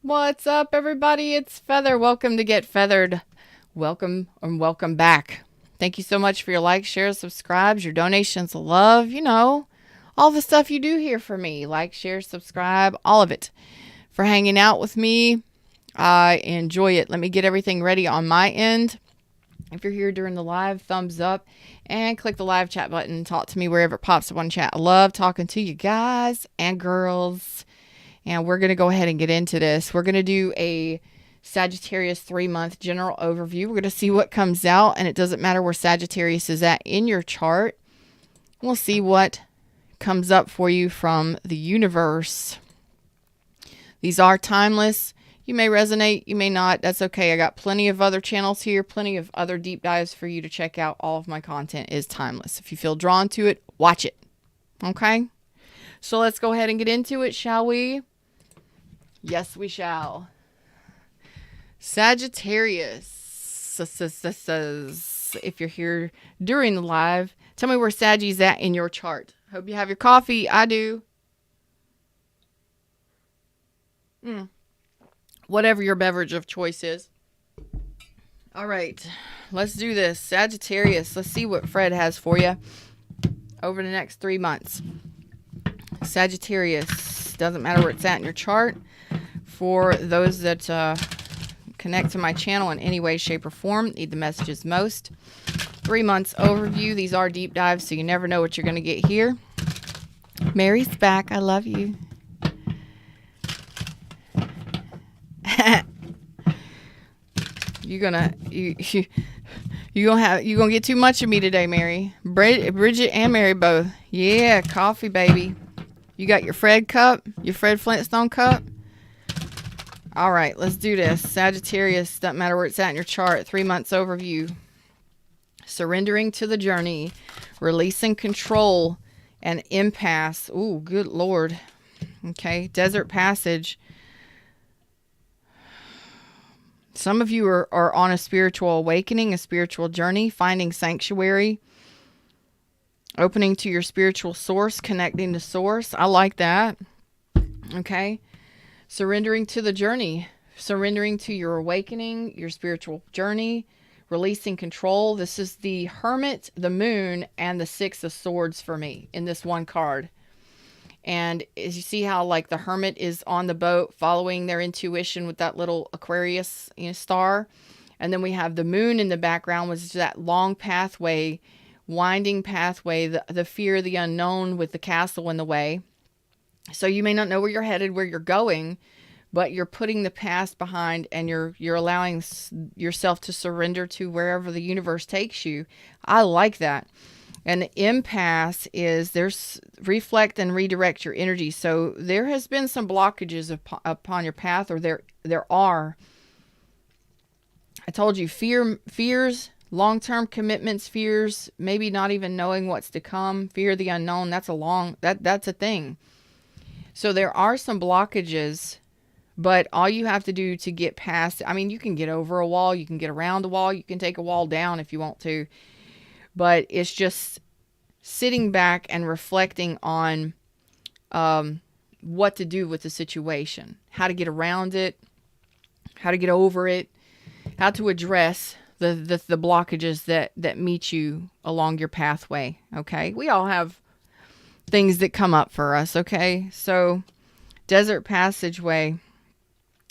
What's up, everybody? It's Feather. Welcome to Get Feathered. Welcome and welcome back. Thank you so much for your likes, shares, subscribes, your donations of love, all the stuff you do here for me. Like, share, subscribe, all of it. For hanging out with me, I enjoy it. Let me get everything ready on my end. If you're here during the live, thumbs up and click the live chat button. Talk to me wherever it pops up on chat. I love talking to you guys and girls. And we're going to go ahead and get into this. We're going to do a Sagittarius 3-month general overview. We're going to see what comes out. And it doesn't matter where Sagittarius is at in your chart. We'll see what comes up for you from the universe. These are timeless. You may resonate, you may not. That's okay. I got plenty of other channels here, plenty of other deep dives for you to check out. All of my content is timeless. If you feel drawn to it, watch it. Okay? So let's go ahead and get into it, shall we? Yes, we shall. Sagittarius. If you're here during the live, tell me where Sagi's at in your chart. Hope you have your coffee. I do. Whatever your beverage of choice is. All right. Let's do this. Sagittarius. Let's see what Fred has for you over the next 3 months. Sagittarius. Doesn't matter where it's at in your chart. For those that connect to my channel in any way, shape, or form, need the messages most. 3 months overview. These are deep dives, so you never know what you're going to get here. Mary's back. I love you. You're gonna get too much of me today, Mary. Bridget and Mary both. Yeah, coffee, baby. You got your Fred cup, your Fred Flintstone cup. All right, let's do this. Sagittarius, doesn't matter where it's at in your chart. 3 months overview. Surrendering to the journey, releasing control and impasse. Ooh, good Lord. Okay, desert passage. Some of you are on a spiritual awakening, a spiritual journey, finding sanctuary, opening to your spiritual source, connecting to source. I like that. Okay. Surrendering to the journey, surrendering to your awakening, your spiritual journey, releasing control. This is the Hermit, the Moon, and the Six of Swords for me in this one card. And as you see how like the Hermit is on the boat following their intuition with that little Aquarius star. And then we have the Moon in the background, which is that long pathway, winding pathway, the fear of the unknown with the castle in the way. So you may not know where you're headed, where you're going, but you're putting the past behind and you're allowing yourself to surrender to wherever the universe takes you. I like that. And the impasse is there's reflect and redirect your energy. So there has been some blockages upon your path, or there are. I told you fears, long-term commitments, fears, maybe not even knowing what's to come, fear of the unknown. That's a thing. So there are some blockages, but all you have to do to get past, I mean, you can get over a wall, you can get around a wall, you can take a wall down if you want to. But it's just sitting back and reflecting on what to do with the situation, how to get around it, how to get over it, how to address the blockages that meet you along your pathway. Okay, we all have things that come up for us. Okay, so desert passageway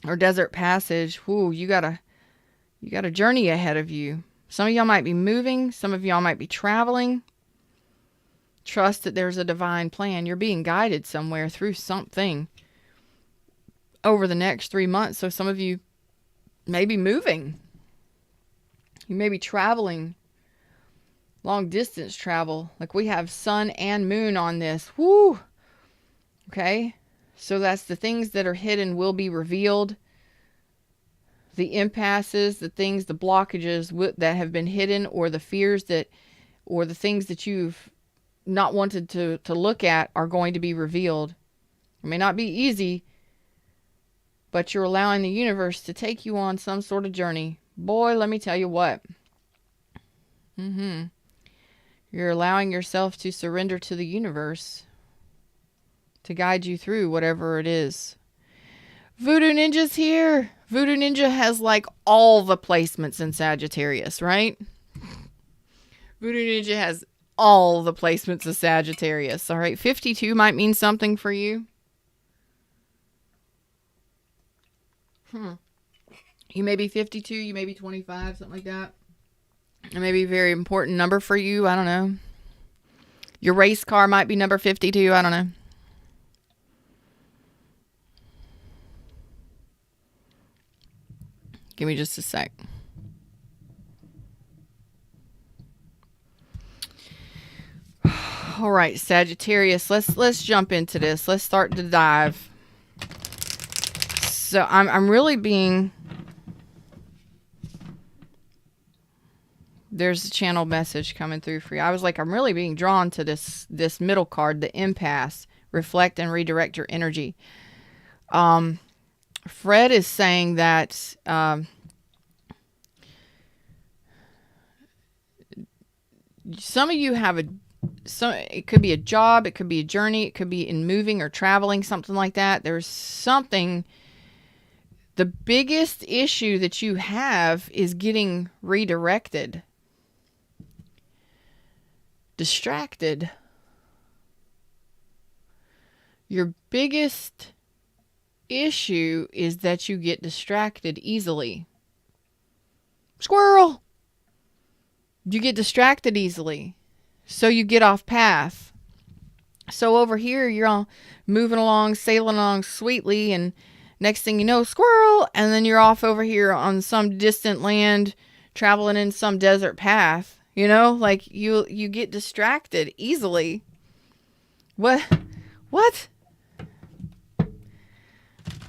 or desert passage. Whoo, you got a journey ahead of you. Some of y'all might be moving. Some of y'all might be traveling. Trust that there's a divine plan. You're being guided somewhere through something over the next 3 months. So some of you may be moving. You may be traveling. Long distance travel. Like we have sun and moon on this. Woo! Okay. So that's the things that are hidden will be revealed. The impasses, the things, the blockages that have been hidden, or the fears or the things that you've not wanted to look at are going to be revealed. It may not be easy, but you're allowing the universe to take you on some sort of journey. Boy, let me tell you what. You're allowing yourself to surrender to the universe to guide you through whatever it is. Voodoo Ninja's here. Voodoo Ninja has like all the placements in Sagittarius, right? Voodoo Ninja has all the placements of Sagittarius. All right. 52 might mean something for you. You may be 52, you may be 25, something like that. It may be a very important number for you. I don't know. Your race car might be number 52. I don't know. Give me just a sec. All right, Sagittarius, let's jump into this. Let's start to dive. So I'm really being, there's a channel message coming through for you. I was like, I'm really being drawn to this middle card, the impasse. Reflect and redirect your energy. Fred is saying that some of you have it could be a job, it could be a journey, it could be in moving or traveling, something like that. There's something. The biggest issue that you have is getting redirected, distracted. Your biggest issue is that you get distracted easily. Squirrel! You get distracted easily. So you get off path. So over here, you're all moving along, sailing along sweetly, and next thing you know, squirrel, and then you're off over here on some distant land, traveling in some desert path. You know, like you get distracted easily. What? What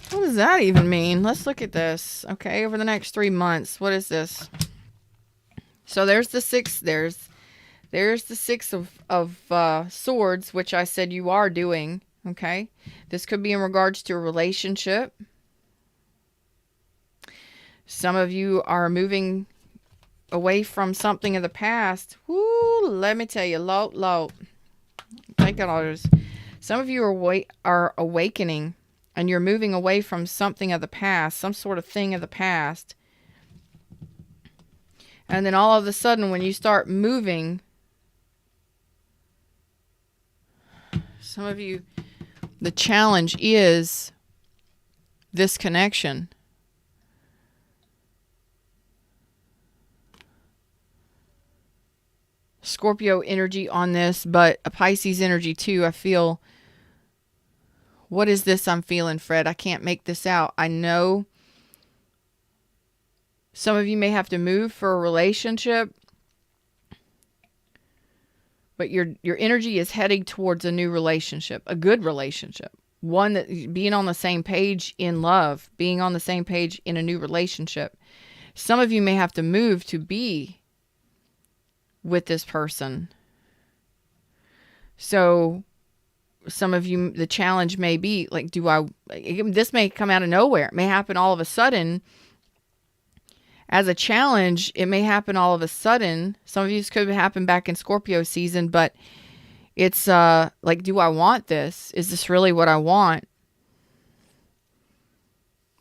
does that even mean? Let's look at this. Okay, over the next 3 months, what is this? So there's the six. There's the six of swords, which I said you are doing. Okay, this could be in regards to a relationship. Some of you are moving away from something of the past. Woo, let me tell you, low. Take it all. Some of you are awakening, and you're moving away from something of the past, some sort of thing of the past. And then all of a sudden, when you start moving, some of you, the challenge is this connection. Scorpio energy on this, but a Pisces energy too. I feel, what is this I'm feeling, Fred? I can't make this out. I know some of you may have to move for a relationship, but your energy is heading towards a new relationship, a good relationship. One that being on the same page in love, being on the same page in a new relationship. Some of you may have to move to be with this person. So some of you, the challenge may be like, this may come out of nowhere. It may happen all of a sudden. As a challenge, it may happen all of a sudden. Some of you could happen back in Scorpio season, but it's like, do I want this? Is this really what I want?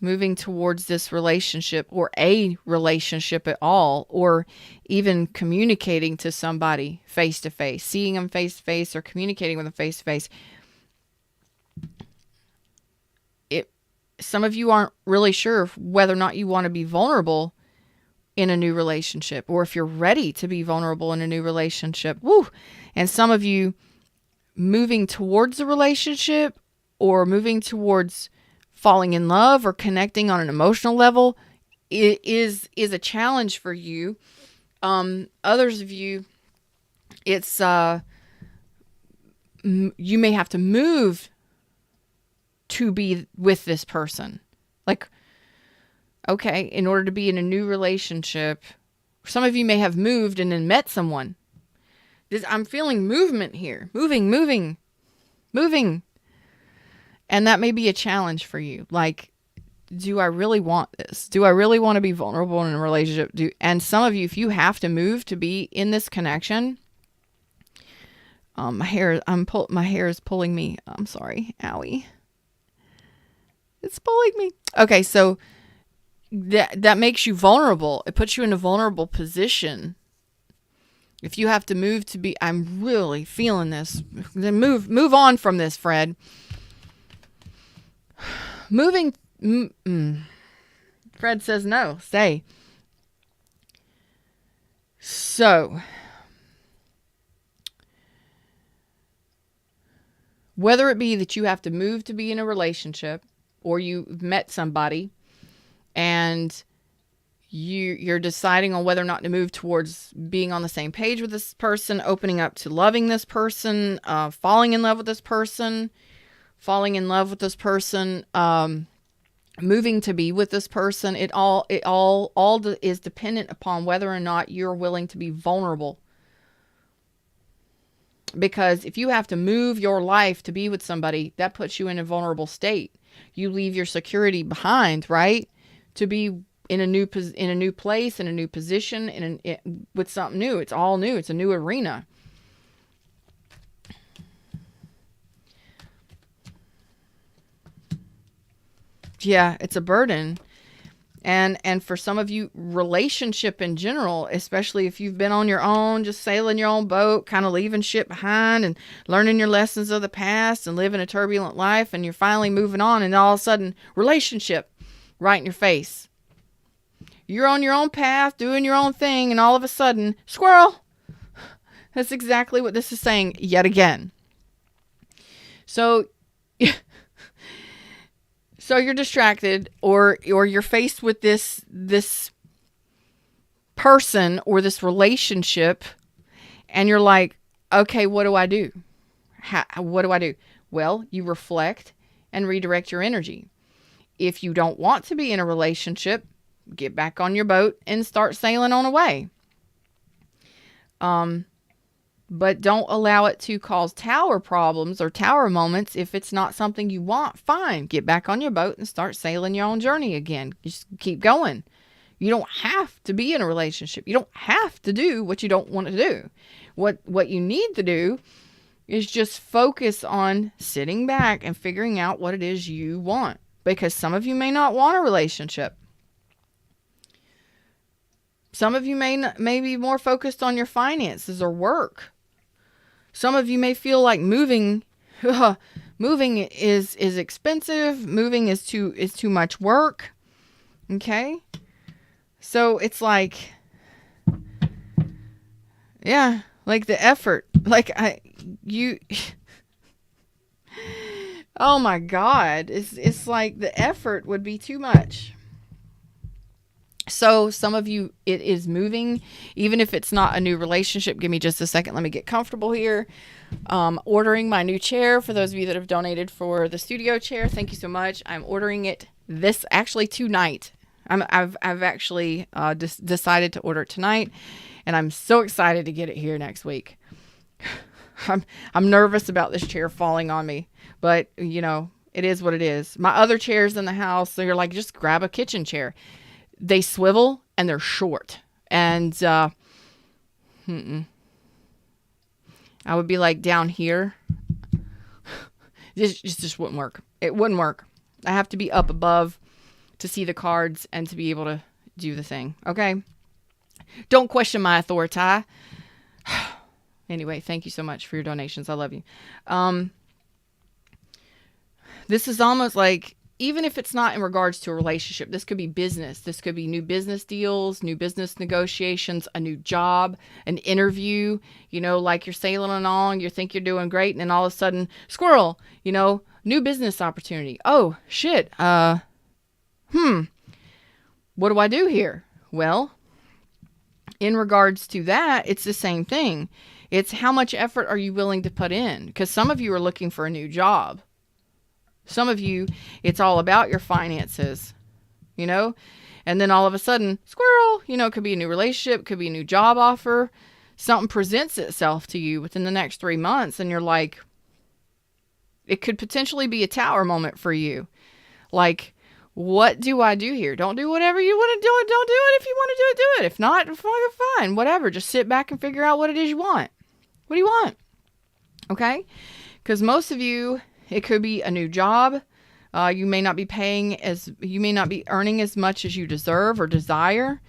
Moving towards this relationship, or a relationship at all, or even communicating to somebody face to face, seeing them face to face, or communicating with them face to face. Some of you aren't really sure whether or not you want to be vulnerable in a new relationship, or if you're ready to be vulnerable in a new relationship. Woo! And some of you moving towards a relationship, or moving towards falling in love or connecting on an emotional level is a challenge for you. Others of you, it's you may have to move to be with this person. Like, okay, in order to be in a new relationship, some of you may have moved and then met someone. I'm feeling movement here. Moving. And that may be a challenge for you. Like, do I really want this? Do I really want to be vulnerable in a relationship? And some of you, if you have to move to be in this connection, my hair is pulling me. I'm sorry. Owie. It's pulling me. Okay, so that makes you vulnerable. It puts you in a vulnerable position. If you have to move to be, I'm really feeling this. Then move on from this, Fred. Moving. Fred says no. Stay. So, whether it be that you have to move to be in a relationship, or you've met somebody and you're deciding on whether or not to move towards being on the same page with this person, opening up to loving this person, falling in love with this person, moving to be with this person, it all is dependent upon whether or not you're willing to be vulnerable. Because if you have to move your life to be with somebody, that puts you in a vulnerable state. You leave your security behind, right? To be in a new place, in a new position, with something new. It's all new. It's a new arena. Yeah, it's a burden. And for some of you, relationship in general, especially if you've been on your own, just sailing your own boat, kind of leaving shit behind and learning your lessons of the past and living a turbulent life, and you're finally moving on, and all of a sudden, relationship right in your face. You're on your own path, doing your own thing, and all of a sudden, squirrel. That's exactly what this is saying yet again. So you're distracted, or you're faced with this person or this relationship, and you're like, okay, what do I do? What do I do? Well, you reflect and redirect your energy. If you don't want to be in a relationship, get back on your boat and start sailing on away. But don't allow it to cause tower problems or tower moments. If it's not something you want, fine. Get back on your boat and start sailing your own journey again. Just keep going. You don't have to be in a relationship. You don't have to do what you don't want to do. What you need to do is just focus on sitting back and figuring out what it is you want. Because some of you may not want a relationship. Some of you may be more focused on your finances or work. Some of you may feel like moving is expensive. Moving is too much work. Okay? So it's like, yeah, like the effort. Like oh my God. It's like the effort would be too much. So some of you, it is moving, even if it's not a new relationship. Give me just a second. Let me get comfortable here. Ordering my new chair. For those of you that have donated for the studio chair, thank you so much. I'm ordering it tonight. I've actually decided to order it tonight, and I'm so excited to get it here next week. I'm nervous about this chair falling on me, but it is what it is. My other chairs in the house, so you're like, just grab a kitchen chair. They swivel and they're short. And I would be like down here. This just wouldn't work. It wouldn't work. I have to be up above to see the cards and to be able to do the thing. Okay? Don't question my authority. Anyway, thank you so much for your donations. I love you. This is almost like, even if it's not in regards to a relationship, this could be business. This could be new business deals, new business negotiations, a new job, an interview, like you're sailing along, you think you're doing great, and then all of a sudden, squirrel, new business opportunity. Oh, shit. What do I do here? Well, in regards to that, it's the same thing. It's how much effort are you willing to put in? Because some of you are looking for a new job. Some of you, it's all about your finances, and then all of a sudden, squirrel, it could be a new relationship, could be a new job offer. Something presents itself to you within the next 3 months, and you're like, it could potentially be a tower moment for you. Like, what do I do here? Don't do whatever you want to do it. Don't do it. If you want to do it, do it. If not, fine, whatever. Just sit back and figure out what it is you want. What do you want? Okay? Because most of you, it could be a new job, You may not be earning as much as you deserve or desire.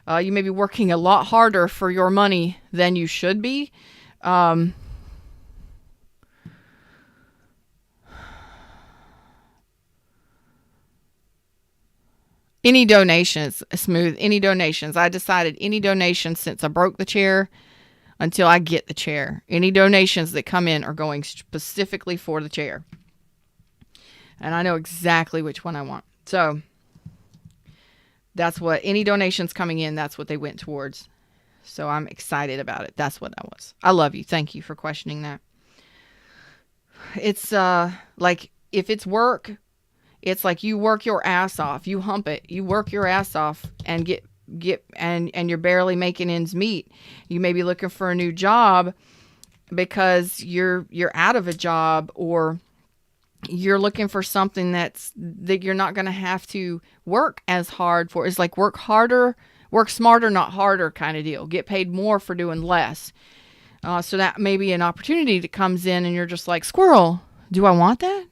You may be working a lot harder for your money than you should be. Any donations, Smooth, any donations. I decided any donations since I broke the chair until I get the chair. Any donations that come in are going specifically for the chair. And I know exactly which one I want. So that's what any donations coming in, that's what they went towards. So I'm excited about it. That's what that was. I love you. Thank you for questioning that. It's like if it's work, it's like you work your ass off. You hump it. You work your ass off and get and you're barely making ends meet. You may be looking for a new job because you're out of a job, or you're looking for something that you're not going to have to work as hard for. It's like work smarter, not harder kind of deal. Get paid more for doing less. So that may be an opportunity that comes in and you're just like, squirrel, do I want that?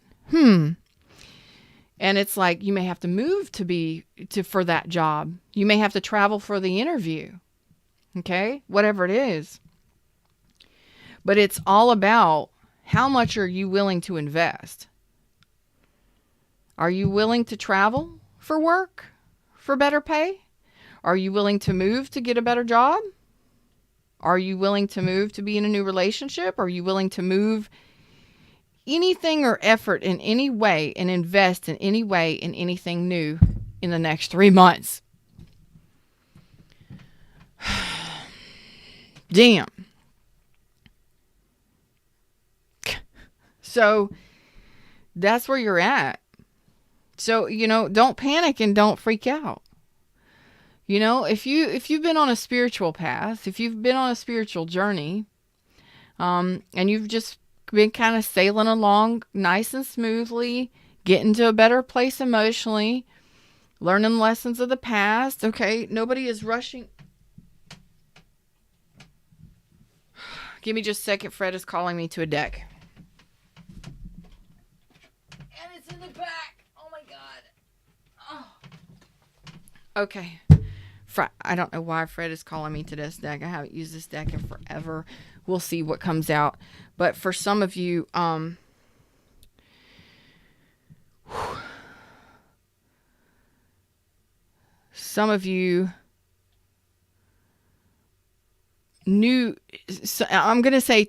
And it's like, you may have to move for that job. You may have to travel for the interview. Okay? Whatever it is. But it's all about how much are you willing to invest? Are you willing to travel for work, for better pay? Are you willing to move to get a better job? Are you willing to move to be in a new relationship? Are you willing to move anything or effort in any way and invest in any way in anything new in the next 3 months? Damn. So that's where you're at. So, don't panic and don't freak out. If you've been on a spiritual path, if you've been on a spiritual journey, and you've just been kind of sailing along nice and smoothly, getting to a better place emotionally, learning lessons of the past. Okay, nobody is rushing. Give me just a second. Fred is calling me to a deck. And it's in the back. Oh my God. Oh. Okay. I don't know why Fred is calling me to this deck. I haven't used this deck in forever. We'll see what comes out. But for some of you, I'm going to say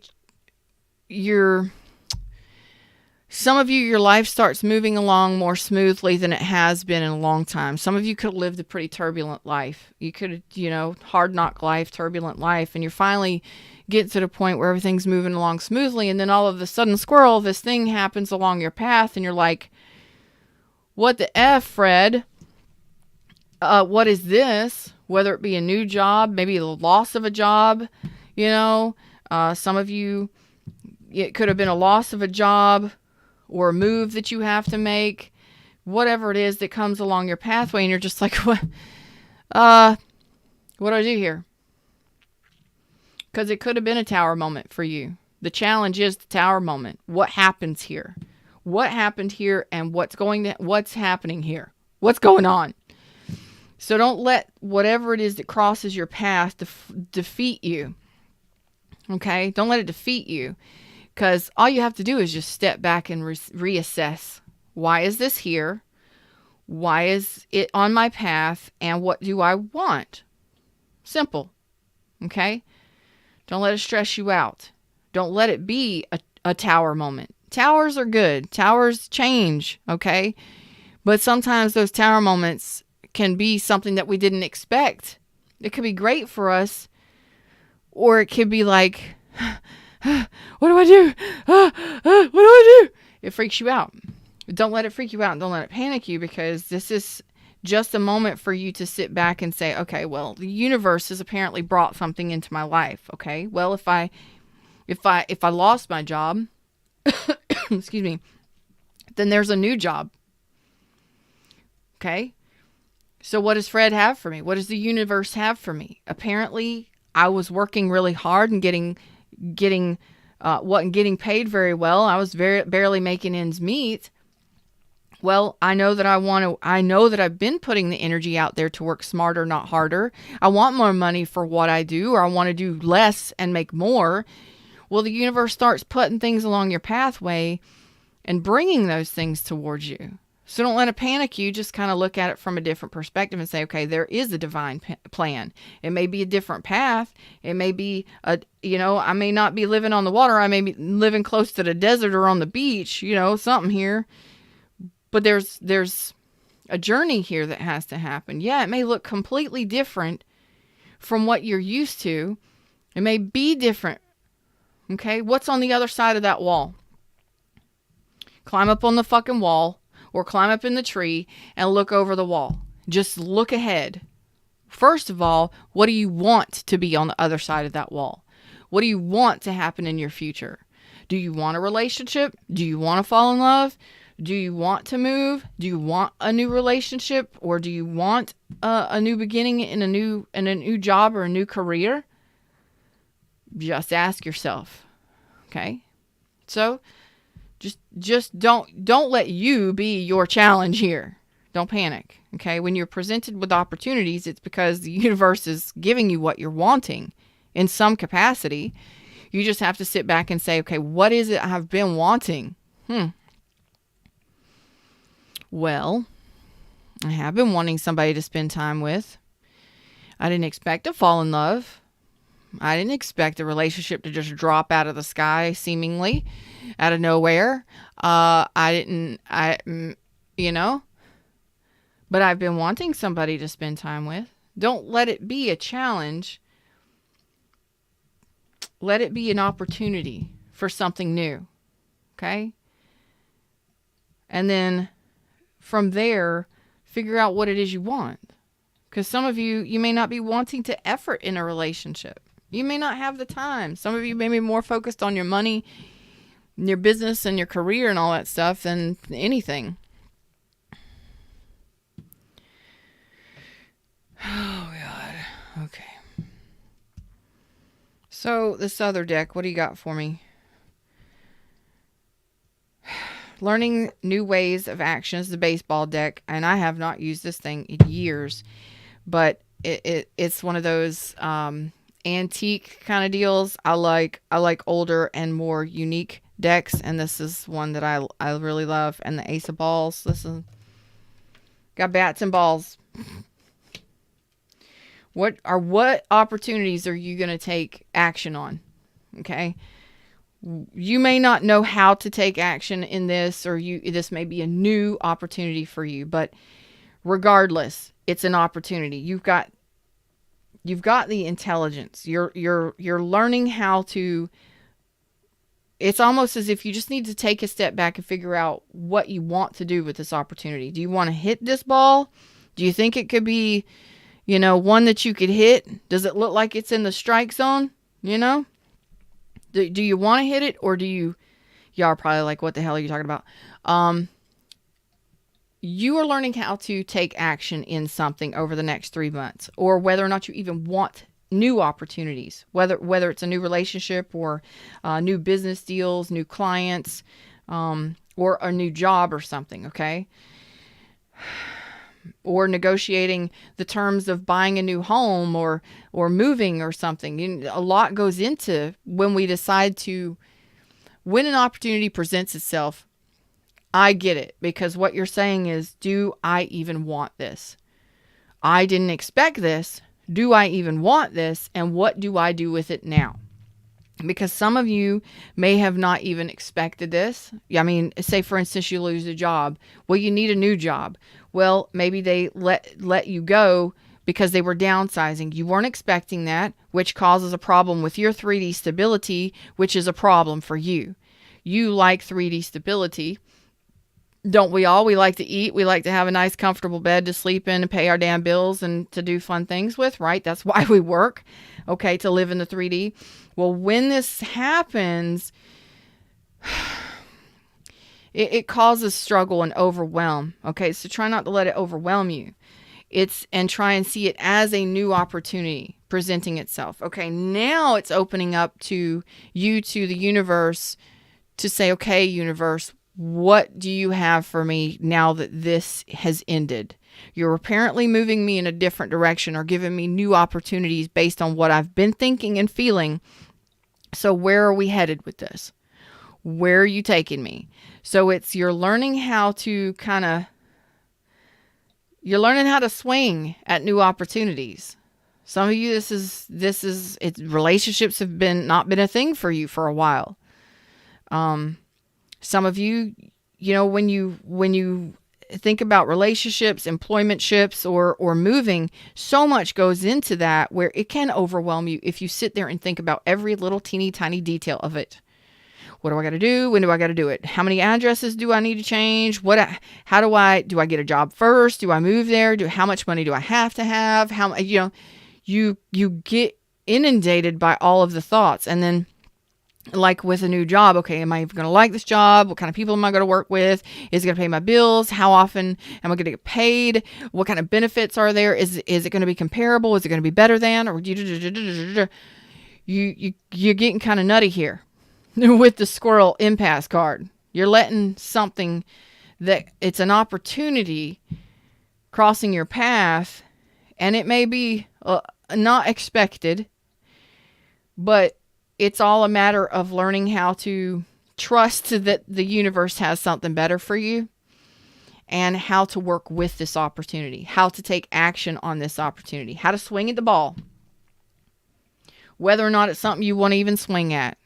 some of you, your life starts moving along more smoothly than it has been in a long time. Some of you could have lived a pretty turbulent life. You could have, hard knock life, turbulent life, and you're finally get to the point where everything's moving along smoothly, and then all of a sudden, squirrel, this thing happens along your path, and you're like, what the F, Fred? What is this? Whether it be a new job, maybe the loss of a job, some of you, it could have been a loss of a job or a move that you have to make, whatever it is that comes along your pathway, and you're just like, what do I do here? Because it could have been a tower moment for you. The challenge is the tower moment. What happens here? What happened here, and what's happening here? What's going on? So don't let whatever it is that crosses your path defeat you. Okay? Don't let it defeat you. Because all you have to do is just step back and reassess. Why is this here? Why is it on my path? And what do I want? Simple. Okay? Don't let it stress you out. Don't let it be a tower moment. Towers are good. Towers change. Okay? But sometimes those tower moments can be something that we didn't expect. It could be great for us. Or it could be like, what do I do? What do I do? It freaks you out. Don't let it freak you out, and don't let it panic you, because this is just a moment for you to sit back and say, okay, well, the universe has apparently brought something into my life. Okay, well, if I lost my job, excuse me, then there's a new job. Okay, so what does Fred have for me? What does the universe have for me? Apparently, I was working really hard and wasn't getting paid very well. I was barely making ends meet. Well, I know that I know that I've been putting the energy out there to work smarter, not harder. I want more money for what I do, or I want to do less and make more. Well, the universe starts putting things along your pathway and bringing those things towards you. So don't let it panic you. Just kind of look at it from a different perspective and say, okay, there is a divine plan. It may be a different path. It may be I may not be living on the water. I may be living close to the desert or on the beach, something here. But there's a journey here that has to happen. Yeah, it may look completely different from what you're used to. It may be different. Okay, what's on the other side of that wall? Climb up on the fucking wall or climb up in the tree and look over the wall. Just look ahead. First of all, what do you want to be on the other side of that wall? What do you want to happen in your future? Do you want a relationship? Do you want to fall in love? Do you want to move? Do you want a new relationship, or do you want a new beginning in a new job or a new career? Just ask yourself. Okay? So just don't let you be your challenge here. Don't panic. Okay? When you're presented with opportunities, it's because the universe is giving you what you're wanting in some capacity. You just have to sit back and say, okay, what is it I've been wanting? Well, I have been wanting somebody to spend time with. I didn't expect to fall in love. I didn't expect the relationship to just drop out of the sky, seemingly out of nowhere. But I've been wanting somebody to spend time with. Don't let it be a challenge. Let it be an opportunity for something new. Okay? And then from there, figure out what it is you want. Because some of you may not be wanting to effort in a relationship. You may not have the time. Some of you may be more focused on your money, your business, and your career and all that stuff than anything. Oh, God. Okay. So, this other deck, what do you got for me? Learning new ways of action is the baseball deck, and I have not used this thing in years, but it's one of those antique kind of deals. I like older and more unique decks, and this is one that I really love. And the Ace of Balls. This is got bats and balls. What opportunities are you going to take action on? Okay. You may not know how to take action in this, or this may be a new opportunity for you, but regardless, it's an opportunity. You've got the intelligence. You're learning how to. It's almost as if you just need to take a step back and figure out what you want to do with this opportunity. Do you want to hit this ball? Do you think it could be, one that you could hit? Does it look like it's in the strike zone? Do you want to hit it, or do you? Y'all are probably like, what the hell are you talking about? You are learning how to take action in something over the next 3 months, or whether or not you even want new opportunities, whether it's a new relationship or new business deals, new clients, or a new job or something. Okay. Or negotiating the terms of buying a new home or moving or something. A lot goes into when we decide to, when an opportunity presents itself. I get it, because what you're saying is, do I even want this? I didn't expect this. Do I even want this? And what do I do with it now? Because some of you may have not even expected this. I mean, say for instance, you lose a job. Well, you need a new job. Well, maybe they let you go because they were downsizing. You weren't expecting that, which causes a problem with your 3D stability, which is a problem for you. You like 3D stability. Don't we all? We like to eat. We like to have a nice, comfortable bed to sleep in and pay our damn bills and to do fun things with, right? That's why we work, okay, to live in the 3D. Well, when this happens, it causes struggle and overwhelm, okay? So try not to let it overwhelm you. And try and see it as a new opportunity presenting itself. Okay, now it's opening up to you, to the universe, to say, okay, universe, What do you have for me now that this has ended? You're apparently moving me in a different direction or giving me new opportunities based on what I've been thinking and feeling. So where are we headed with this? Where are you taking me? So you're learning how to you're learning how to swing at new opportunities. Some of you, relationships have not been a thing for you for a while. Some of you, when you think about relationships, employmentships, or moving, so much goes into that where it can overwhelm you if you sit there and think about every little teeny tiny detail of it. What do I got to do? When do I got to do it? How many addresses do I need to change? Do I get a job first? Do I move there? How much money do I have to have? You get inundated by all of the thoughts. And then like with a new job, okay, am I even going to like this job? What kind of people am I going to work with? Is it going to pay my bills? How often am I going to get paid? What kind of benefits are there? Is it going to be comparable? Is it going to be better than? Or you're getting kind of nutty here with the squirrel impasse card. You're letting something that it's an opportunity crossing your path, and it may be not expected, but it's all a matter of learning how to trust that the universe has something better for you and how to work with this opportunity, how to take action on this opportunity, how to swing at the ball, whether or not it's something you want to even swing at.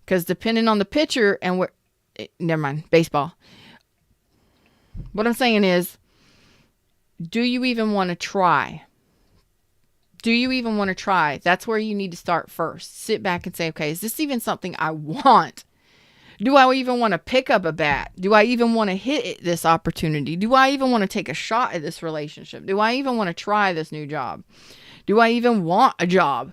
Because depending on the pitcher and never mind, baseball. What I'm saying is, do you even want to try? Do you even want to try? That's where you need to start first. Sit back and say, okay, is this even something I want? Do I even want to pick up a bat? Do I even want to hit this opportunity? Do I even want to take a shot at this relationship? Do I even want to try this new job? Do I even want a job?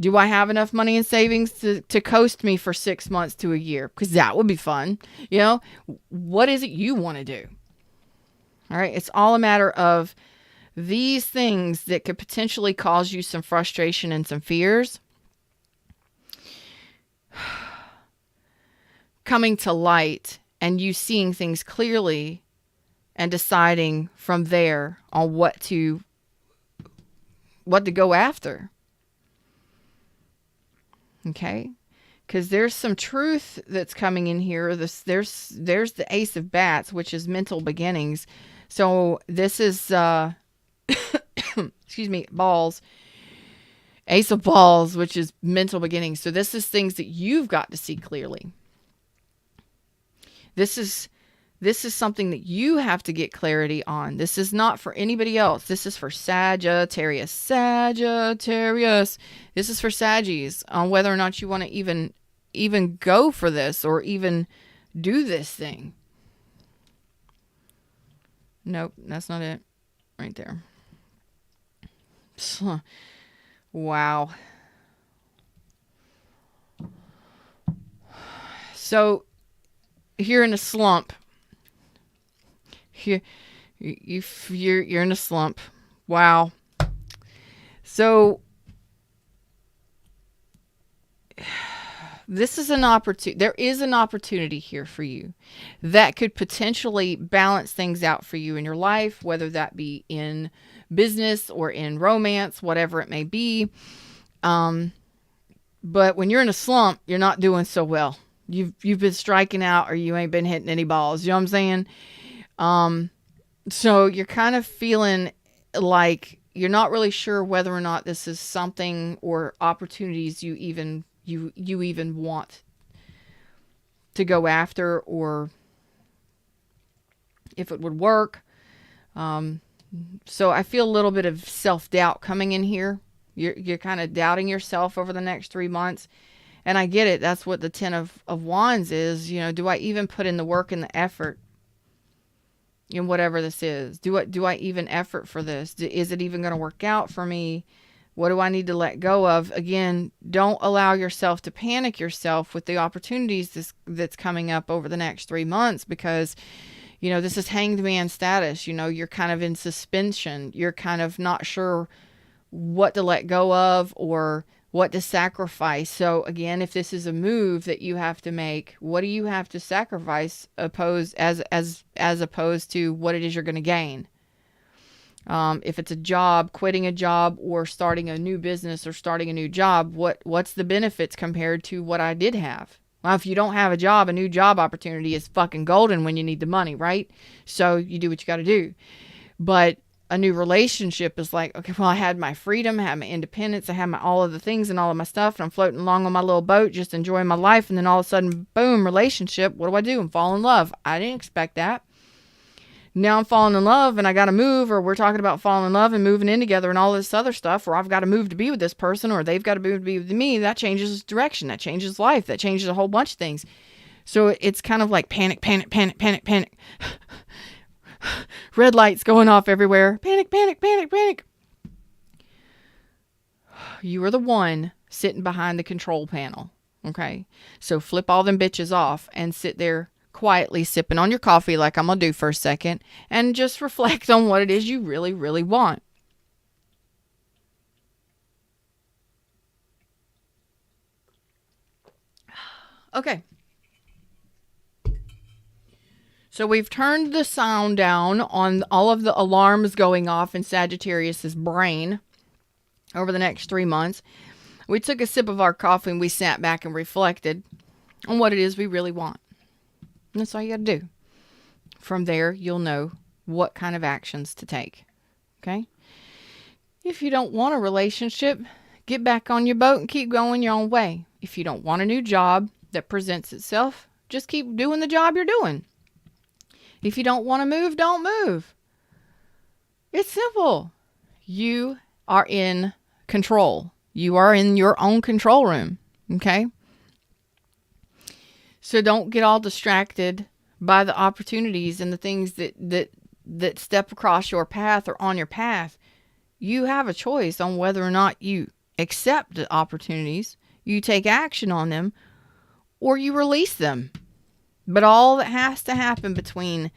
Do I have enough money in savings to coast me for 6 months to a year? Because that would be fun. What is it you want to do? All right. It's all a matter of these things that could potentially cause you some frustration and some fears coming to light, and you seeing things clearly and deciding from there on what to go after. Okay? Because there's some truth that's coming in here. There's the Ace of Bats, which is mental beginnings. So this is excuse me, balls. Ace of Balls, which is mental beginnings. So this is things that you've got to see clearly. This is something that you have to get clarity on. This is not for anybody else. This is for Sagittarius. Sagittarius. This is for Saggies on whether or not you want to even go for this or even do this thing. Nope, that's not it. Right there. Wow. So you're in a slump. You're in a slump. Wow. So this is an opportunity. There is an opportunity here for you that could potentially balance things out for you in your life, whether that be in business or in romance, whatever it may be. But when you're in a slump, you're not doing so well. You've been striking out, or you ain't been hitting any balls. You know what I'm saying? So you're kind of feeling like you're not really sure whether or not this is something or opportunities you even want to go after, or if it would work. So I feel a little bit of self-doubt coming in here. You're kind of doubting yourself over the next 3 months. And I get it. That's what the 10 of Wands is. Do I even put in the work and the effort in whatever this is? Do I even effort for this? Is it even going to work out for me? What do I need to let go of? Again, don't allow yourself to panic yourself with the opportunities that's coming up over the next 3 months, because this is hanged man status. You're kind of in suspension. You're kind of not sure what to let go of or what to sacrifice. So again, if this is a move that you have to make, what do you have to sacrifice as opposed to what it is you're going to gain? If it's a job, quitting a job or starting a new business or starting a new job, what's the benefits compared to what I did have? Well, if you don't have a job, a new job opportunity is fucking golden when you need the money, right? So you do what you got to do. But a new relationship is like, okay, well, I had my freedom, I had my independence, I had my all of the things and all of my stuff, and I'm floating along on my little boat, just enjoying my life. And then all of a sudden, boom, relationship. What do? I'm falling in love. I didn't expect that. Now I'm falling in love and I got to move, or we're talking about falling in love and moving in together and all this other stuff, or I've got to move to be with this person, or they've got to move to be with me. That changes direction. That changes life. That changes a whole bunch of things. So it's kind of like panic, panic, panic, panic, panic. Red lights going off everywhere. Panic, panic, panic, panic. You are the one sitting behind the control panel. Okay. So flip all them bitches off and sit there quietly sipping on your coffee like I'm going to do for a second, and just reflect on what it is you really, really want. Okay. So we've turned the sound down on all of the alarms going off in Sagittarius's brain over the next 3 months. We took a sip of our coffee and we sat back and reflected on what it is we really want. And that's all you got to do. From there, you'll know what kind of actions to take. Okay? If you don't want a relationship, get back on your boat and keep going your own way. If you don't want a new job that presents itself, just keep doing the job you're doing. If you don't want to move, don't move. It's simple. You are in control. You are in your own control room. Okay? So don't get all distracted by the opportunities and the things that step across your path or on your path. You have a choice on whether or not you accept the opportunities, you take action on them, or you release them. But all that has to happen between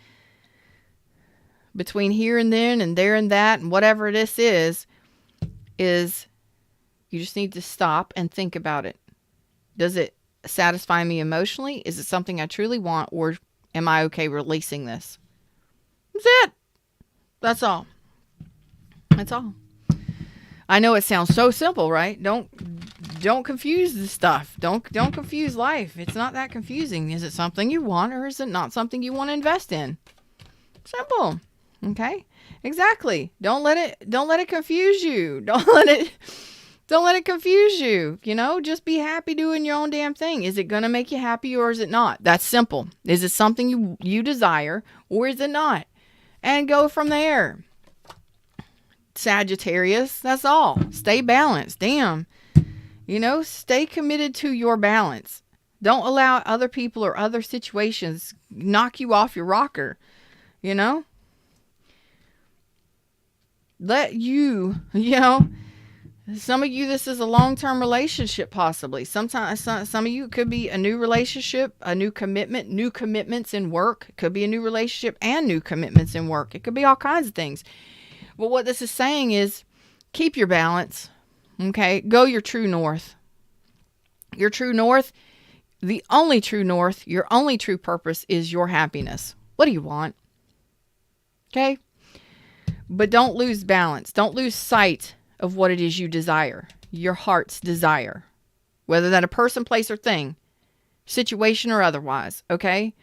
here and then and there and that and whatever this is you just need to stop and think about it. Does it satisfy me emotionally? Is it something I truly want, or am I okay releasing this? That's it. That's all. That's all. I know it sounds so simple, right? Don't confuse the stuff. Don't confuse life. It's not that confusing. Is it something you want, or is it not something you want to invest in? Simple. Okay? Exactly. Don't let it confuse you. Don't let it confuse you. You know, just be happy doing your own damn thing. Is it going to make you happy, or is it not? That's simple. Is it something you desire, or is it not? And go from there. Sagittarius, that's all. Stay balanced. Damn. You know, stay committed to your balance. Don't allow other people or other situations knock you off your rocker. You know? Let you know, some of you, this is a long-term relationship possibly. Sometimes some of you, it could be a new relationship, a new commitment, new commitments in work. It could be a new relationship and new commitments in work. It could be all kinds of things. But what this is saying is keep your balance. Okay? Go your true north. Your true north, the only true north, your only true purpose is your happiness. What do you want? Okay? But don't lose balance. Don't lose sight of what it is you desire. Your heart's desire. Whether that a person, place, or thing. Situation or otherwise. Okay?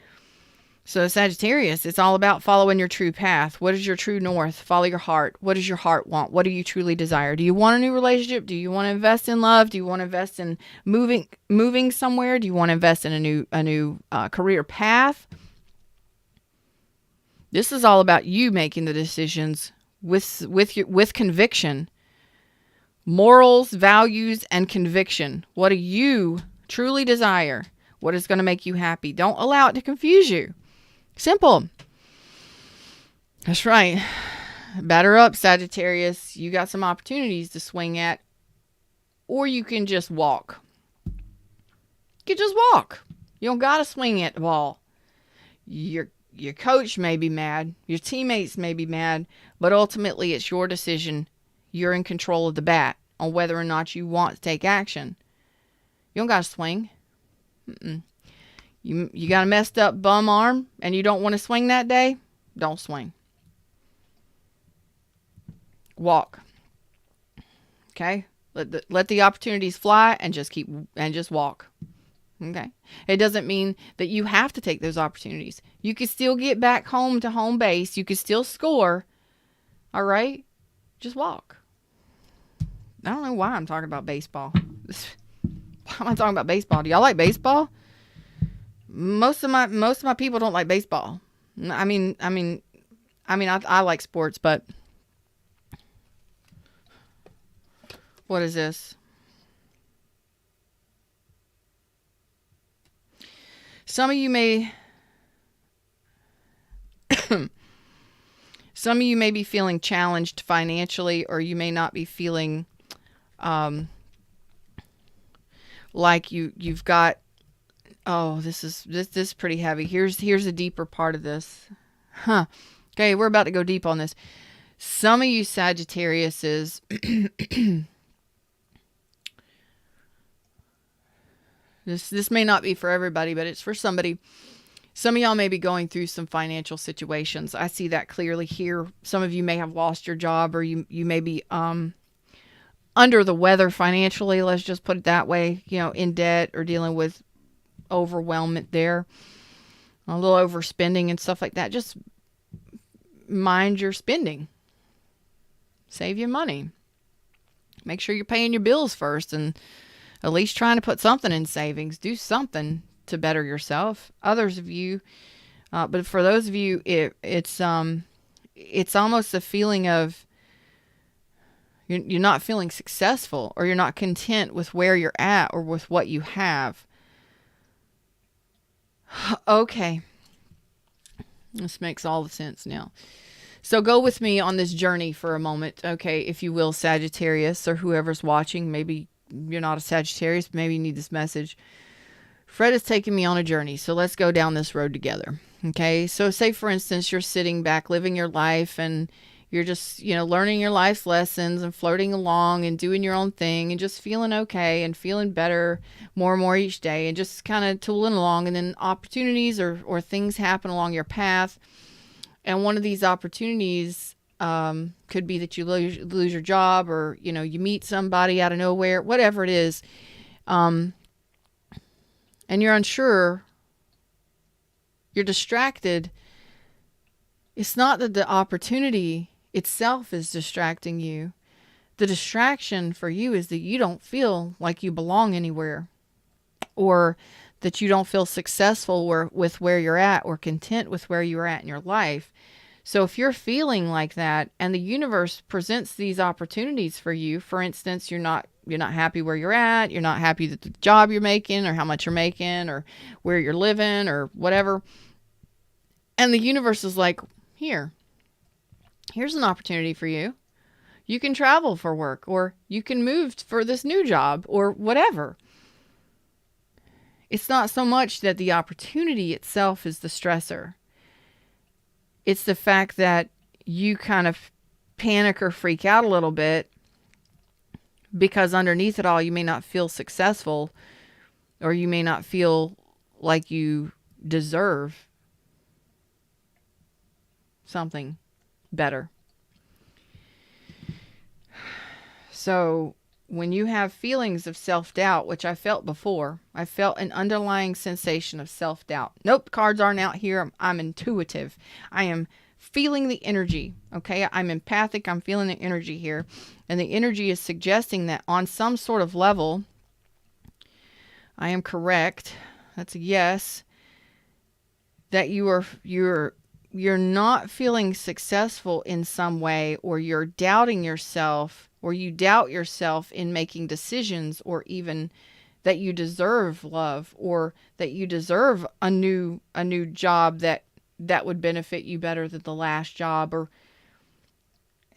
So Sagittarius, it's all about following your true path. What is your true north? Follow your heart. What does your heart want? What do you truly desire? Do you want a new relationship? Do you want to invest in love? Do you want to invest in moving somewhere? Do you want to invest in a new career path? This is all about you making the decisions with conviction. Morals, values, and conviction. What do you truly desire? What is going to make you happy? Don't allow it to confuse you. Simple. That's right. Batter up, Sagittarius. You got some opportunities to swing at. Or you can just walk. You can just walk. You don't got to swing at the ball. Your coach may be mad. Your teammates may be mad. But ultimately, it's your decision. You're in control of the bat. on whether or not you want to take action. You don't got to swing. You got a messed up bum arm and you don't want to swing that day? Don't swing. Walk. Okay? Let the opportunities fly and just walk. Okay? It doesn't mean that you have to take those opportunities. You can still get back home to home base. You can still score. All right? Just walk. I don't know why I'm talking about baseball. Why am I talking about baseball? Do y'all like baseball? Most of my people don't like baseball. I mean, I like sports, but what is this? Some of you may be feeling challenged financially, or you may not be feeling like you've got, oh, this is pretty heavy. Here's a deeper part of this. Okay, we're about to go deep on this. Some of you Sagittariuses this may not be for everybody, but it's for somebody. Some of y'all may be going through some financial situations. I see that clearly here. Some of you may have lost your job, or you may be under the weather financially. Let's just put it that way. In debt or dealing with overwhelmment there. A little overspending and stuff like that. Just mind your spending. Save your money. Make sure you're paying your bills first, and at least trying to put something in savings. Do something to better yourself. Others of you, but for those of you, it's almost a feeling of you're not feeling successful, or you're not content with where you're at or with what you have. Okay. This makes all the sense now. So go with me on this journey for a moment, okay, if you will, Sagittarius, or whoever's watching. Maybe you're not a Sagittarius, but maybe you need this message. Fred is taking me on a journey, so let's go down this road together, okay? So say, for instance, you're sitting back, living your life, and you're just, learning your life's lessons and floating along and doing your own thing and just feeling okay and feeling better more and more each day and just kind of tooling along. And then opportunities or things happen along your path. And one of these opportunities could be that you lose your job, or, you meet somebody out of nowhere, whatever it is. And you're unsure, you're distracted. It's not that the opportunity itself is distracting you. The distraction for you is that you don't feel like you belong anywhere, or that you don't feel successful with where you're at, or content with where you're at in your life. So if you're feeling like that, and the universe presents these opportunities for you, for instance, you're not happy where you're at, you're not happy with the job you're making, or how much you're making, or where you're living, or whatever. And the universe is like, here's an opportunity for you. You can travel for work, or you can move for this new job, or whatever. It's not so much that the opportunity itself is the stressor. It's the fact that you kind of panic or freak out a little bit because underneath it all, you may not feel successful, or you may not feel like you deserve something better. So when you have feelings of self-doubt, which I felt before, I felt an underlying sensation of self-doubt. Nope, the cards aren't out here. I'm intuitive. I am feeling the energy, okay? I'm empathic. I'm feeling the energy here. And the energy is suggesting that on some sort of level, I am correct. That's a yes. That you're not feeling successful in some way, or you're doubting yourself, or you doubt yourself in making decisions, or even that you deserve love, or that you deserve a new job that would benefit you better than the last job. Or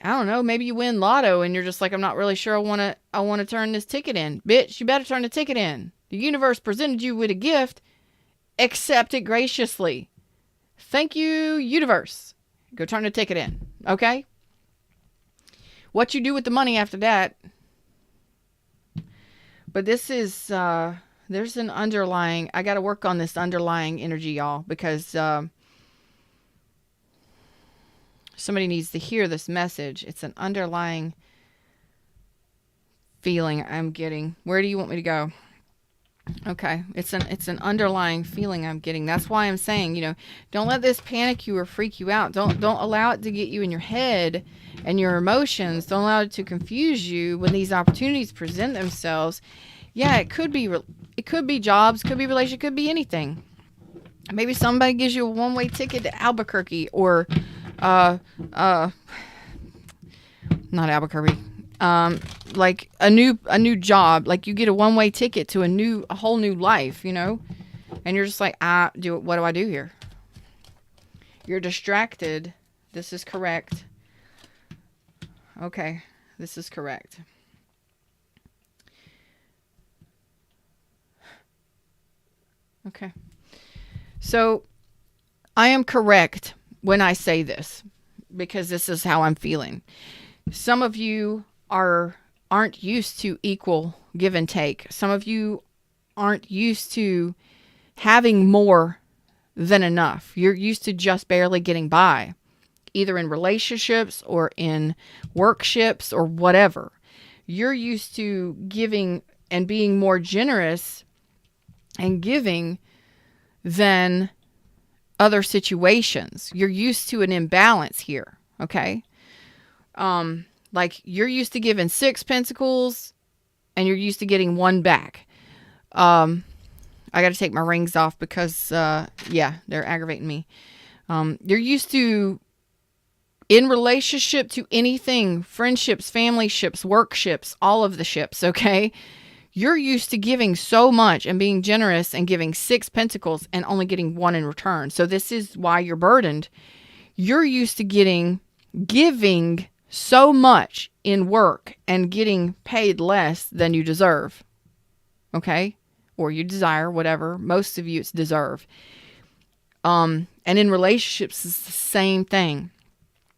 I don't know, maybe you win lotto and you're just like, I'm not really sure I want to turn this ticket in. Bitch, you better turn the ticket in. The universe presented you with a gift. Accept it graciously. Thank you, universe. Go turn the ticket in, okay? What you do with the money after that, But this is, there's an underlying, I got to work on this underlying energy, y'all, because somebody needs to hear this message. It's an underlying feeling I'm getting. Where do you want me to go? Okay, it's an underlying feeling I'm getting. That's why I'm saying, don't let this panic you or freak you out. Don't allow it to get you in your head and your emotions. Don't allow it to confuse you when these opportunities present themselves. Yeah, it could be jobs, could be relationship, could be anything. Maybe somebody gives you a one-way ticket to Albuquerque, or not Albuquerque. Like a new job, like you get a one-way ticket to a whole new life, and you're just like, what do I do here? You're distracted. This is correct. Okay, this is correct. Okay. So I am correct when I say this, because this is how I'm feeling. Some of you aren't used to equal give and take. Some of you aren't used to having more than enough. You're used to just barely getting by, either in relationships or in workships or whatever. You're used to giving and being more generous and giving than other situations. You're used to an imbalance here, okay? Like you're used to giving 6 pentacles and you're used to getting 1 back. I got to take my rings off because, they're aggravating me. You're used to, in relationship to anything, friendships, family ships, work ships, all of the ships, okay? You're used to giving so much and being generous and giving 6 pentacles and only getting 1 in return. So this is why you're burdened. You're used to giving so much in work and getting paid less than you deserve. Okay? Or you desire, whatever. Most of you, it's deserve. And in relationships, it's the same thing.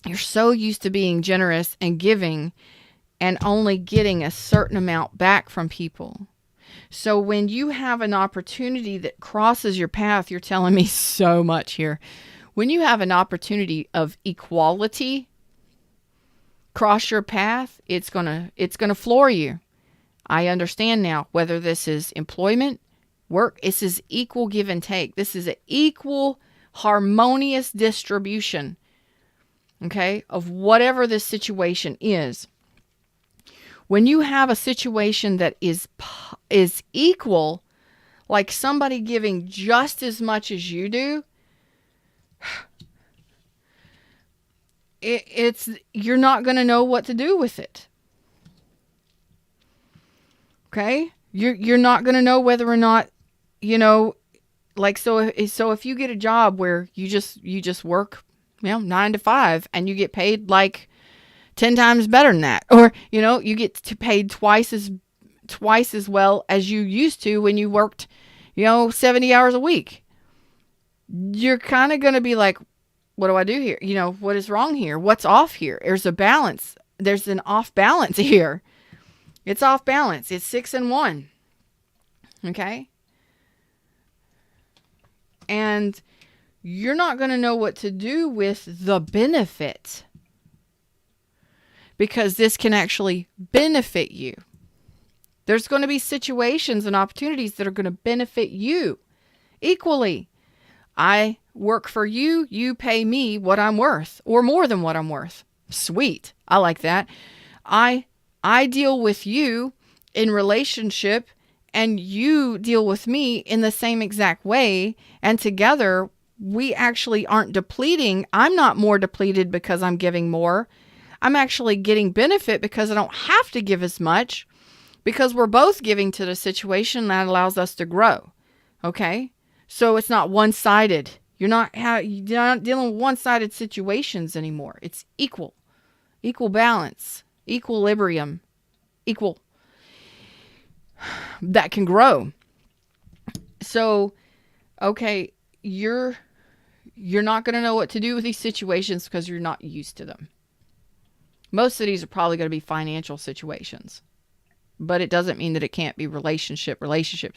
You're so used to being generous and giving and only getting a certain amount back from people. So when you have an opportunity that crosses your path, you're telling me so much here. When you have an opportunity of equality cross your path, it's gonna floor you. I understand now, whether this is employment, work, this is equal give and take. This is an equal, harmonious distribution, okay, of whatever this situation is. When you have a situation that is equal, like somebody giving just as much as you do, you're not going to know what to do with it. Okay? You're not going to know whether or not, like, so if you get a job where you just work, 9 to 5 and you get paid like 10 times better than that, or you get paid twice as well as you used to when you worked 70 hours a week, you're kind of going to be like, what do I do here? What is wrong here? What's off here? There's a balance. There's an off balance here. It's off balance. It's 6 and 1. Okay? And you're not going to know what to do with the benefit, because this can actually benefit you. There's going to be situations and opportunities that are going to benefit you equally. I work for you, you pay me what I'm worth, or more than what I'm worth. Sweet. I like that. I deal with you in relationship, and you deal with me in the same exact way, and together we actually aren't depleting. I'm not more depleted because I'm giving more. I'm actually getting benefit because I don't have to give as much, because we're both giving to the situation that allows us to grow. Okay? So it's not one-sided. You're not dealing with one-sided situations anymore. It's equal balance, equilibrium, equal, that can grow. So, okay, you're not going to know what to do with these situations because you're not used to them. Most of these are probably going to be financial situations. but it doesn't mean that it can't be relationship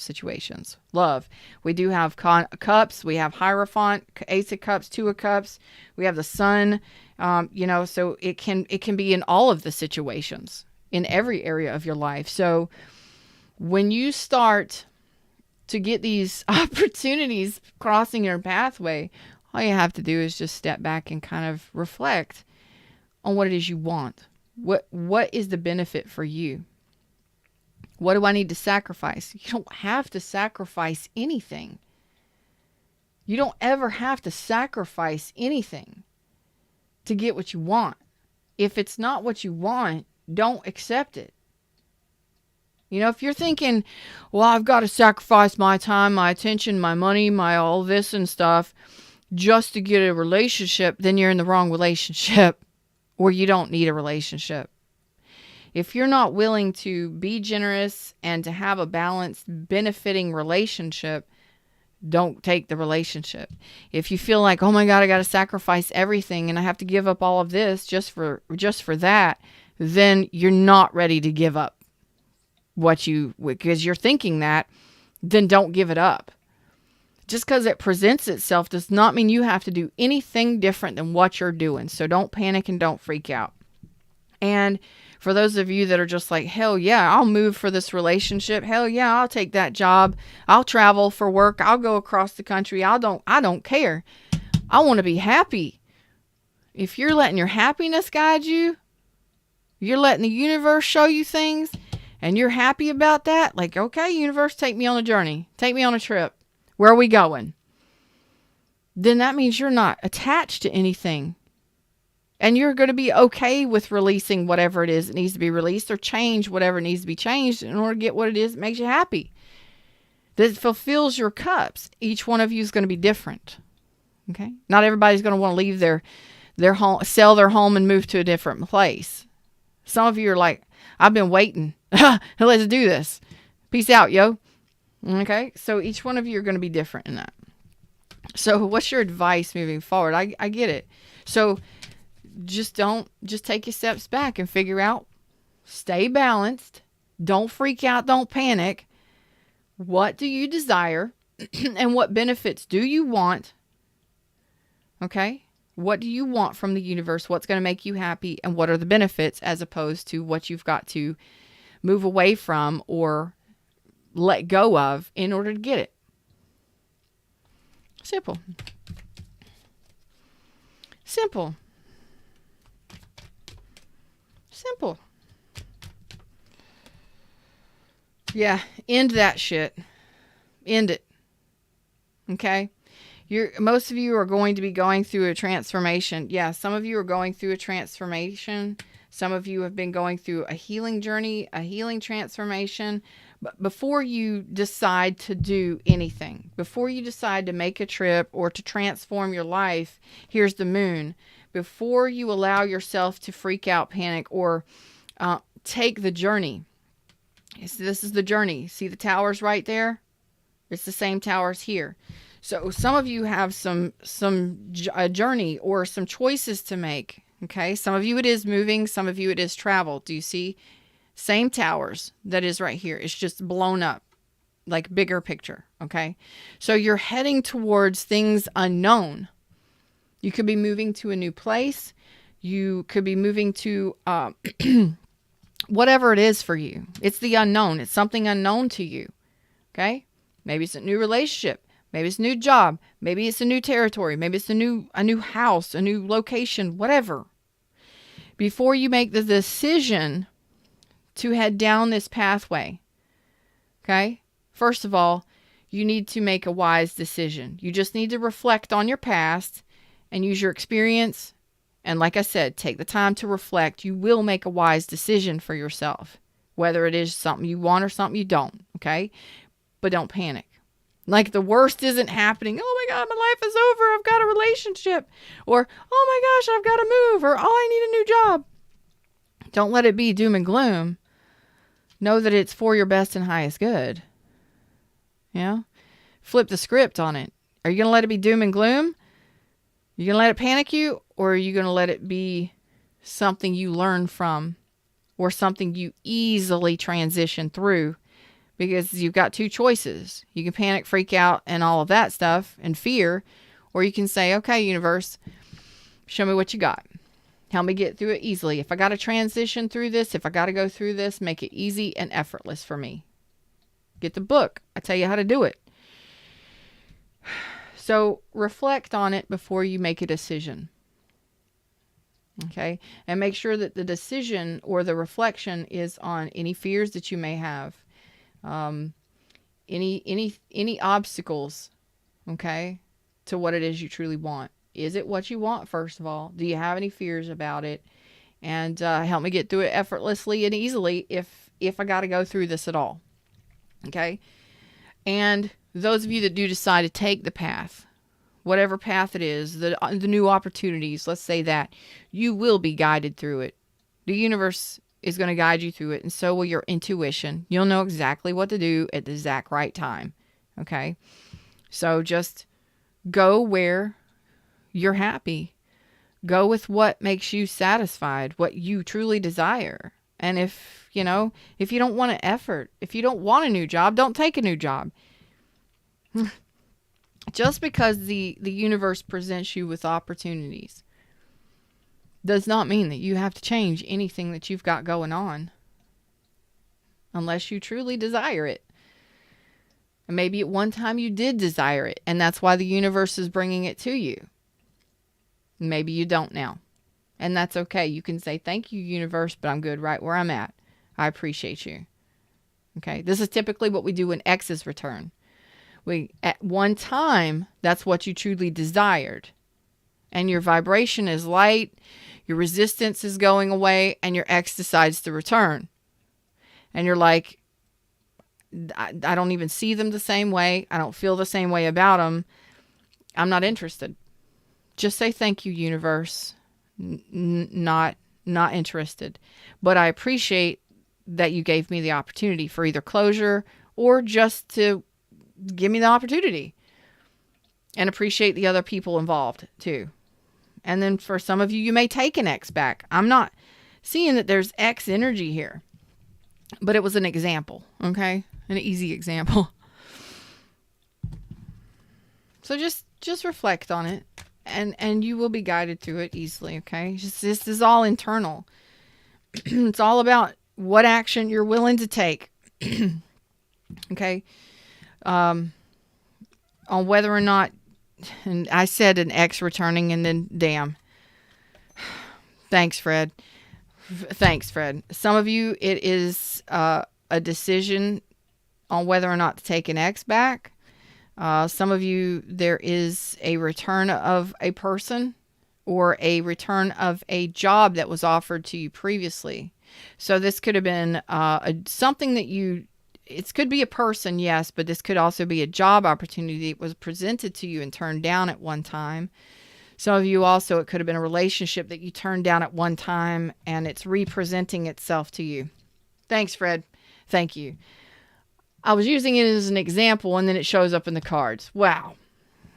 situations. Love. We do have cups. We have Hierophant, Ace of Cups, Two of Cups. We have the Sun. So it can be in all of the situations, in every area of your life. So when you start to get these opportunities crossing your pathway, all you have to do is just step back and kind of reflect on what it is you want. What is the benefit for you? What do I need to sacrifice? You don't have to sacrifice anything. You don't ever have to sacrifice anything to get what you want. If it's not what you want, don't accept it. If you're thinking, well, I've got to sacrifice my time, my attention, my money, my all this and stuff just to get a relationship, then you're in the wrong relationship, or you don't need a relationship. If you're not willing to be generous and to have a balanced, benefiting relationship, don't take the relationship. If you feel like, oh my God, I got to sacrifice everything and I have to give up all of this just for that, then you're not ready to give up because you're thinking that, then don't give it up. Just because it presents itself does not mean you have to do anything different than what you're doing. So don't panic and don't freak out. And for those of you that are just like, hell yeah, I'll move for this relationship. Hell yeah, I'll take that job. I'll travel for work. I'll go across the country. I don't care. I want to be happy. If you're letting your happiness guide you, you're letting the universe show you things, and you're happy about that, like, okay, universe, take me on a journey. Take me on a trip. Where are we going? Then that means you're not attached to anything. And you're going to be okay with releasing whatever it is that needs to be released, or change whatever needs to be changed in order to get what it is that makes you happy. That fulfills your cups. Each one of you is going to be different. Okay? Not everybody's going to want to leave their home, sell their home and move to a different place. Some of you are like, I've been waiting. Let's do this. Peace out, yo. Okay? So each one of you are going to be different in that. So what's your advice moving forward? I get it. So just take your steps back and figure out, stay balanced. Don't freak out. Don't panic. What do you desire? And what benefits do you want? Okay? What do you want from the universe? What's going to make you happy? And what are the benefits, as opposed to what you've got to move away from or let go of in order to get it? Simple. Simple. Simple. Yeah, end that shit. End it. Okay? Most of you are going to be going through a transformation. Yeah, some of you are going through a transformation. Some of you have been going through a healing journey, a healing transformation. But before you decide to do anything, before you decide to make a trip or to transform your life, here's the moon. Before you allow yourself to freak out, panic, or take the journey. This is the journey. See the towers right there? It's the same towers here. So some of you have a journey or some choices to make. Okay. Some of you it is moving. Some of you it is travel. Do you see? Same towers that is right here. It's just blown up, like bigger picture. Okay. So you're heading towards things unknown. You could be moving to a new place. You could be moving to whatever it is for you. It's the unknown. It's something unknown to you. Okay. Maybe it's a new relationship. Maybe it's a new job. Maybe it's a new territory. Maybe it's a new house, a new location, whatever. Before you make the decision to head down this pathway, okay, first of all, you need to make a wise decision. You just need to reflect on your past and use your experience. And like I said, take the time to reflect. You will make a wise decision for yourself, whether it is something you want or something you don't, okay? But don't panic. Like the worst isn't happening. Oh my God, my life is over. I've got a relationship. Or, oh my gosh, I've got to move. Or, oh, I need a new job. Don't let it be doom and gloom. Know that it's for your best and highest good. Yeah? Flip the script on it. Are you going to let it be doom and gloom? You going to let it panic you? Or are you going to let it be something you learn from or something you easily transition through, because you've got two choices. You can panic, freak out, and all of that stuff, and fear, or you can say, okay, universe, show me what you got. Help me get through it easily. If I got to transition through this, if I got to go through this, make it easy and effortless for me. Get the book. I tell you how to do it. So reflect on it before you make a decision. Okay? And make sure that the decision or the reflection is on any fears that you may have. Any obstacles, okay, to what it is you truly want. Is it what you want, first of all? Do you have any fears about it? And help me get through it effortlessly and easily if I got to go through this at all. Okay? And those of you that do decide to take the path, whatever path it is, the new opportunities, let's say that, you will be guided through it. The universe is going to guide you through it, and so will your intuition. You'll know exactly what to do at the exact right time. Okay? So just go where you're happy. Go with what makes you satisfied, what you truly desire. And if you don't want to effort, if you don't want a new job, don't take a new job. Just because the universe presents you with opportunities does not mean that you have to change anything that you've got going on unless you truly desire it. And maybe at one time you did desire it, and that's why the universe is bringing it to you. Maybe you don't now. And that's okay. You can say, thank you, universe, but I'm good right where I'm at. I appreciate you. Okay. This is typically what we do when X's return. At one time, that's what you truly desired. And your vibration is light, your resistance is going away, and your X decides to return. And you're like, I don't even see them the same way. I don't feel the same way about them. I'm not interested. Just say thank you, universe. Not interested. But I appreciate that you gave me the opportunity for either closure or just to give me the opportunity. And appreciate the other people involved too. And then for some of you, you may take an X back. I'm not seeing that there's X energy here. But it was an example, okay? An easy example. So just reflect on it. And you will be guided through it easily, okay? This is all internal. It's all about what action you're willing to take. Okay? On whether or not, and I said an X returning and then damn. Thanks, Fred. Thanks, Fred. Some of you, it is a decision on whether or not to take an X back. Some of you, there is a return of a person or a return of a job that was offered to you previously. So this could have been something that it could be a person, yes, but this could also be a job opportunity that was presented to you and turned down at one time. Some of you also, it could have been a relationship that you turned down at one time and it's representing itself to you. Thanks, Fred. Thank you. I was using it as an example and then it shows up in the cards. Wow.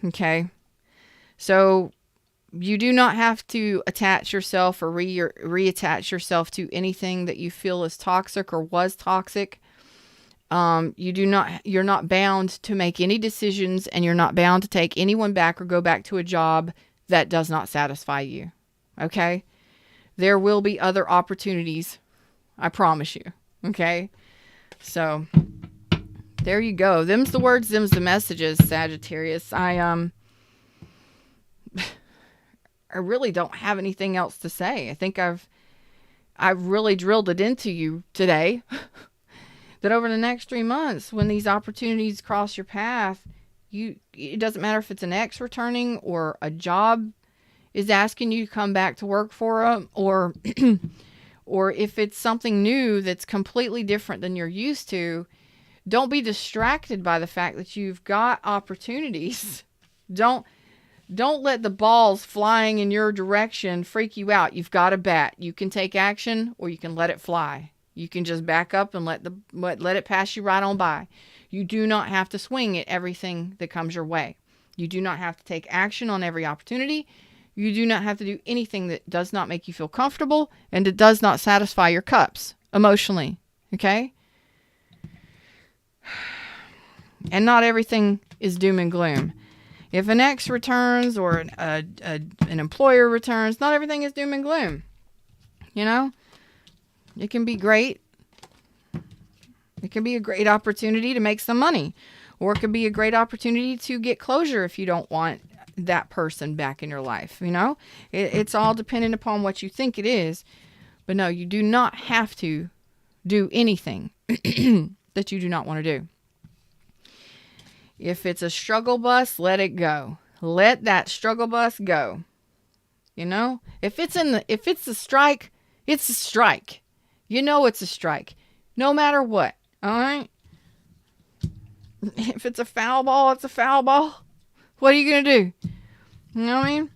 Okay. So you do not have to attach yourself or reattach yourself to anything that you feel is toxic or was toxic. You're not bound to make any decisions, and you're not bound to take anyone back or go back to a job that does not satisfy you. Okay? There will be other opportunities. I promise you. Okay? So there you go. Them's the words, them's the messages, Sagittarius. I really don't have anything else to say. I think I've really drilled it into you today that over the next 3 months, when these opportunities cross your path, it doesn't matter if it's an ex returning or a job is asking you to come back to work for them, or or if it's something new that's completely different than you're used to. Don't be distracted by the fact that you've got opportunities. Don't let the balls flying in your direction freak you out. You've got a bat. You can take action or you can let it fly. You can just back up and let it pass you right on by. You do not have to swing at everything that comes your way. You do not have to take action on every opportunity. You do not have to do anything that does not make you feel comfortable and that does not satisfy your cups emotionally. Okay? And not everything is doom and gloom. If an ex returns or an employer returns, not everything is doom and gloom. You know? It can be great. It can be a great opportunity to make some money. Or it could be a great opportunity to get closure if you don't want that person back in your life. You know? It's all dependent upon what you think it is. But no, you do not have to do anything that you do not want to do. If it's a struggle bus, let it go. Let that struggle bus go. You know? If it's a strike, it's a strike. You know it's a strike. No matter what. All right? If it's a foul ball, it's a foul ball. What are you going to do? You know what I mean?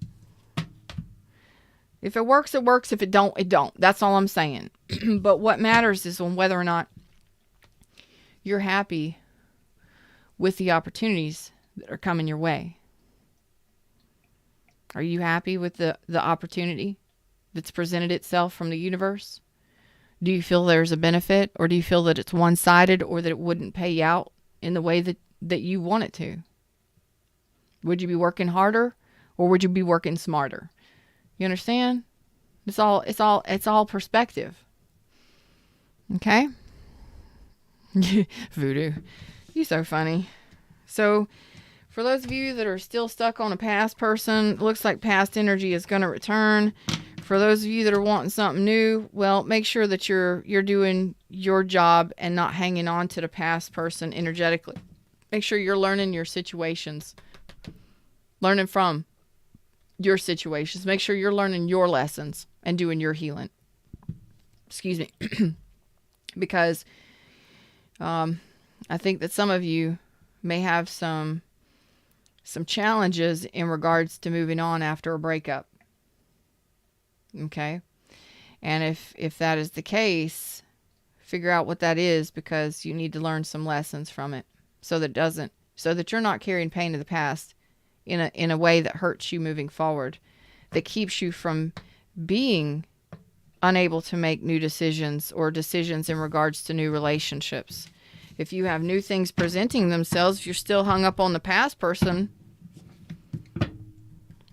If it works, it works. If it don't, it don't. That's all I'm saying. But what matters is on whether or not you're happy with the opportunities that are coming your way. Are you happy with the opportunity that's presented itself from the universe? Do you feel there's a benefit, or do you feel that it's one-sided, or that it wouldn't pay out in the way that you want it to? Would you be working harder, or would you be working smarter? You understand? It's all perspective. Okay? Voodoo. You're so funny. So, for those of you that are still stuck on a past person, looks like past energy is going to return. For those of you that are wanting something new, well, make sure that you're doing your job and not hanging on to the past person energetically. Make sure you're learning your situations. Learning from your situations. Make sure you're learning your lessons and doing your healing. Excuse me. Because I think that some of you may have some challenges in regards to moving on after a breakup. Okay? And if that is the case, figure out what that is, because you need to learn some lessons from it so that you're not carrying pain of the past in a way that hurts you moving forward, that keeps you from being unable to make new decisions or decisions in regards to new relationships. If you have new things presenting themselves, if you're still hung up on the past person,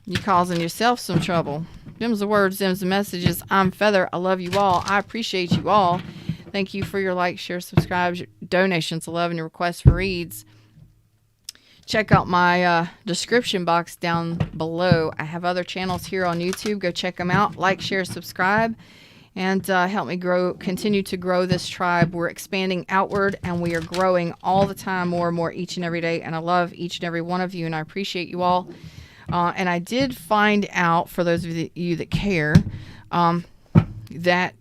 you're causing yourself some trouble. Them's the words, them's the messages. I'm Feather. I love you all. I appreciate you all. Thank you for your likes, shares, subscribes, your donations of love, and your requests for reads. Check out my description box down below. I have other channels here on YouTube. Go check them out. Like, share, subscribe, and help me continue to grow this tribe. We're expanding outward, and we are growing all the time, more and more each and every day. And I love each and every one of you, and I appreciate you all. And I did find out, for those of you that care, that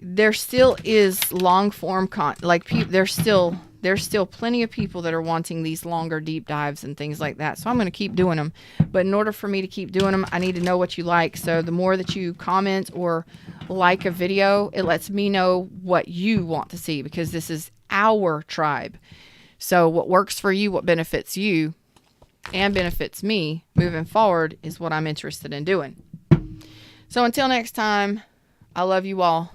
there still is long form there's still plenty of people that are wanting these longer deep dives and things like that. So I'm going to keep doing them. But in order for me to keep doing them, I need to know what you like. So the more that you comment or like a video, it lets me know what you want to see, because this is our tribe. So what works for you, what benefits you and benefits me moving forward, is what I'm interested in doing. So until next time, I love you all.